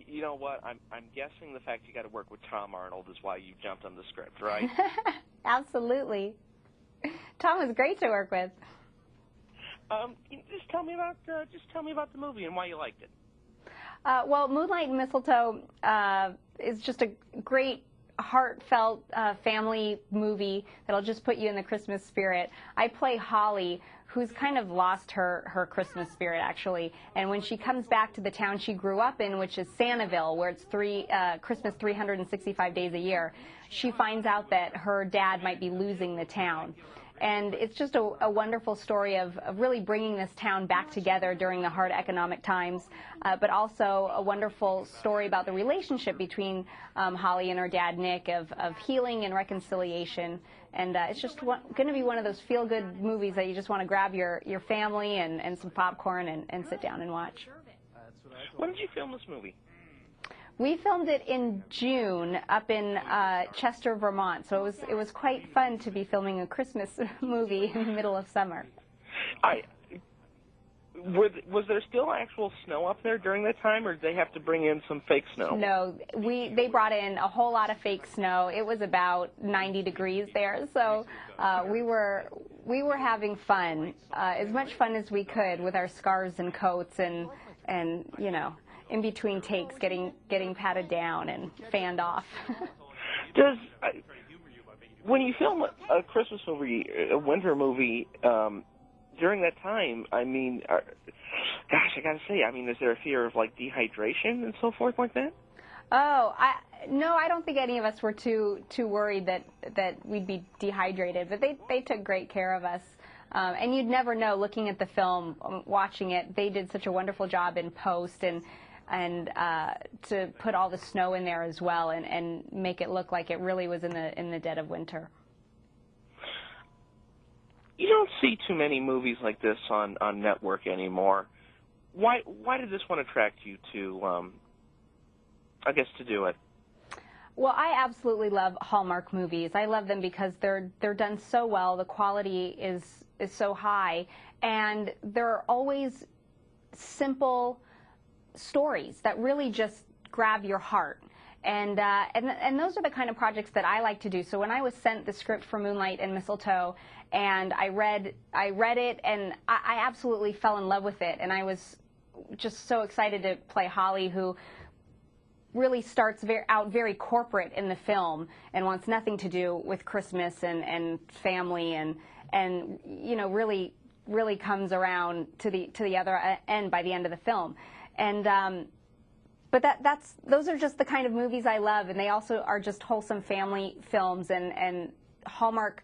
You know what? I'm guessing the fact you got to work with Tom Arnold is why you jumped on the script, right? Absolutely. Tom was great to work with. Just tell me about the movie and why you liked it. Well, Moonlight and Mistletoe is just a great, heartfelt family movie that'll just put you in the Christmas spirit. I play Holly, who's kind of lost her Christmas spirit, actually. And when she comes back to the town she grew up in, which is Santaville, where it's Christmas 365 days a year, she finds out that her dad might be losing the town. And it's just a wonderful story of really bringing this town back together during the hard economic times, but also a wonderful story about the relationship between Holly and her dad, Nick, of healing and reconciliation. And it's just going to be one of those feel-good movies that you just want to grab your family and some popcorn and sit down and watch. When did you film this movie? We filmed it in June up in Chester, Vermont, so it was quite fun to be filming a Christmas movie in the middle of summer. Was there still actual snow up there during that time, or did they have to bring in some fake snow? No, they brought in a whole lot of fake snow. It was about 90 degrees there, so we were having fun, as much fun as we could with our scarves and coats and you know, in between takes, getting patted down and fanned off. When you film a Christmas movie, a winter movie, during that time, I mean, gosh, I gotta say, I mean, is there a fear of like dehydration and so forth like that? Oh, no, I don't think any of us were too worried that we'd be dehydrated, but they took great care of us. And you'd never know, looking at the film, watching it, they did such a wonderful job in post and to put all the snow in there as well and make it look like it really was in the dead of winter. You don't see too many movies like this on network anymore. Why did this one attract you to, I guess, to do it? Well, I absolutely love Hallmark movies. I love them because they're done so well. The quality is so high, and they're always simple stories that really just grab your heart. And those are the kind of projects that I like to do. So when I was sent the script for Moonlight and Mistletoe, and I read it, and I absolutely fell in love with it. And I was just so excited to play Holly, who really starts out very corporate in the film and wants nothing to do with Christmas and family, and you know, really comes around to the other end by the end of the film. And but those are just the kind of movies I love, and they also are just wholesome family films, and Hallmark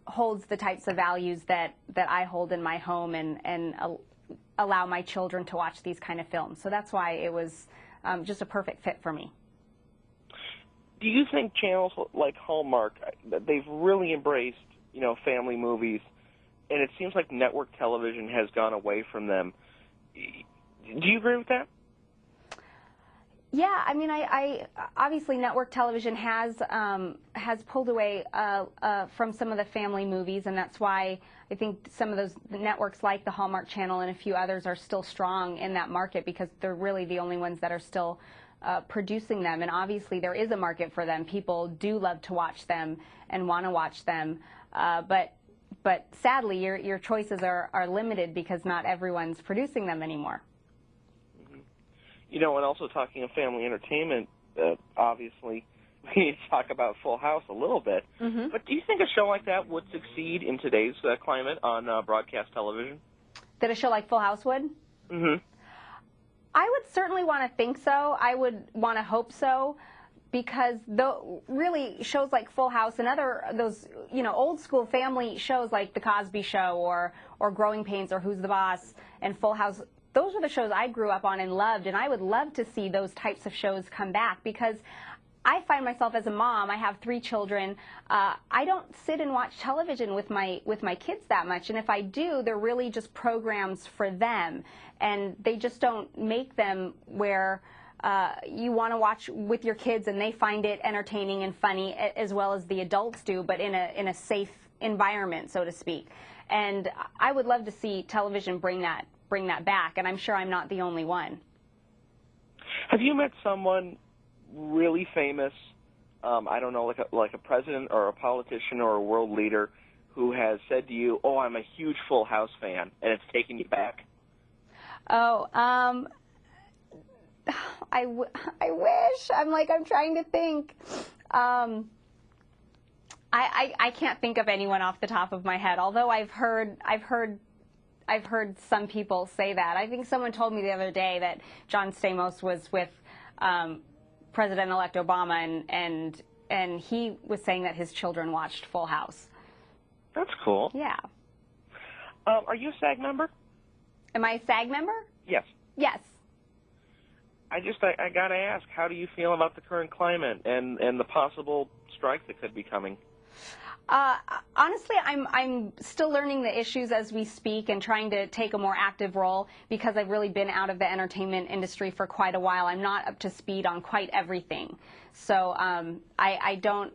holds the types of values that I hold in my home and allow my children to watch these kind of films. So that's why it was just a perfect fit for me. Do you think channels like Hallmark, they've really embraced, you know, family movies, and it seems like network television has gone away from them? Do you agree with that? Yeah, I mean, I obviously network television has pulled away from some of the family movies, and that's why I think some of those networks like the Hallmark Channel and a few others are still strong in that market, because they're really the only ones that are still producing them. And obviously there is a market for them. People do love to watch them and want to watch them, but sadly your choices are limited because not everyone's producing them anymore. You know, and also talking of family entertainment, obviously, we need to talk about Full House a little bit. Mm-hmm. But do you think a show like that would succeed in today's climate on broadcast television? That a show like Full House would? Mm-hmm. I would certainly want to think so. I would want to hope so, because really shows like Full House and those old school family shows like The Cosby Show or Growing Pains or Who's the Boss and Full House, those are the shows I grew up on and loved, and I would love to see those types of shows come back, because I find myself as a mom, I have 3 children, I don't sit and watch television with my kids that much, and if I do, they're really just programs for them, and they just don't make them where you want to watch with your kids and they find it entertaining and funny as well as the adults do, but in a safe environment, so to speak. And I would love to see television bring that back, and I'm sure I'm not the only one. Have you met someone really famous, I don't know, like a president or a politician or a world leader who has said to you, "Oh, I'm a huge Full House fan," and it's taken you back? Oh, I wish. I'm trying to think. I can't think of anyone off the top of my head. Although I've heard some people say that. I think someone told me the other day that John Stamos was with President-elect Obama, and he was saying that his children watched Full House. That's cool. Yeah. Are you a SAG member? Am I a SAG member? Yes. Yes. I got to ask, how do you feel about the current climate and the possible strike that could be coming? Honestly, I'm still learning the issues as we speak and trying to take a more active role because I've really been out of the entertainment industry for quite a while. I'm not up to speed on quite everything, so I don't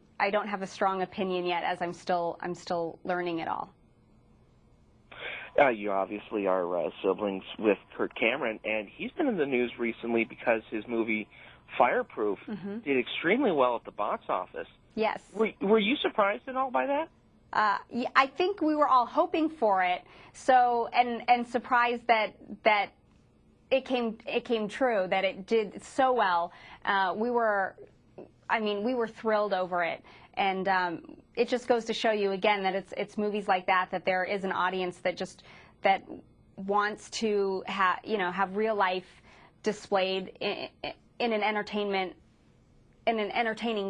have a strong opinion yet, as I'm still learning it all. You obviously are siblings with Kirk Cameron, and he's been in the news recently because his movie Fireproof did extremely well at the box office. Yes. Were you surprised at all by that? Yeah, I think we were all hoping for it. So and surprised that it came true, that it did so well. We were thrilled over it, and it just goes to show you again that it's movies like that there is an audience that wants to have real life displayed in an entertaining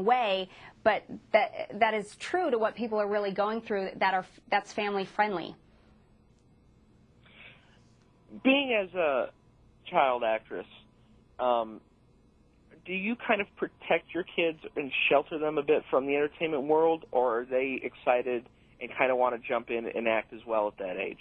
way, but that is true to what people are really going through, that's family friendly. Being as a child actress, do you kind of protect your kids and shelter them a bit from the entertainment world, or are they excited and kind of want to jump in and act as well at that age?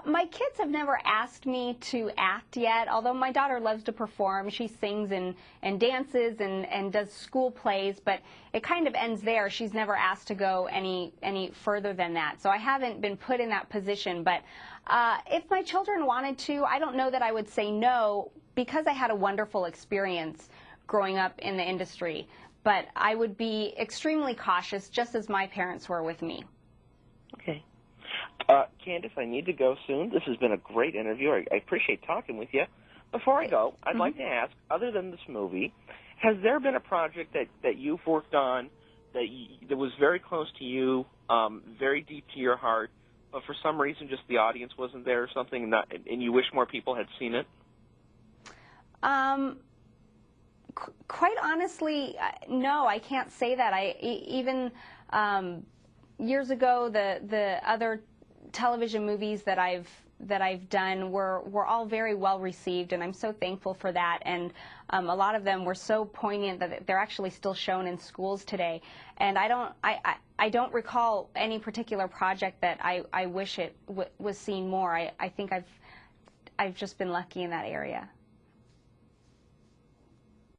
My kids have never asked me to act yet, although my daughter loves to perform. She sings and dances and does school plays, but it kind of ends there. She's never asked to go any further than that. So I haven't been put in that position. But if my children wanted to, I don't know that I would say no, because I had a wonderful experience growing up in the industry. But I would be extremely cautious, just as my parents were with me. Okay. Candace, I need to go soon. This has been a great interview. I appreciate talking with you. Before I go, I'd like to ask, other than this movie, has there been a project that you've worked on that was very close to you, very deep to your heart, but for some reason just the audience wasn't there or something, and you wish more people had seen it? Quite honestly, no, I can't say that. Even years ago, the other television movies that I've done were all very well received, and I'm so thankful for that. And a lot of them were so poignant that they're actually still shown in schools today. And I don't recall any particular project that I wish it was seen more. I think I've just been lucky in that area.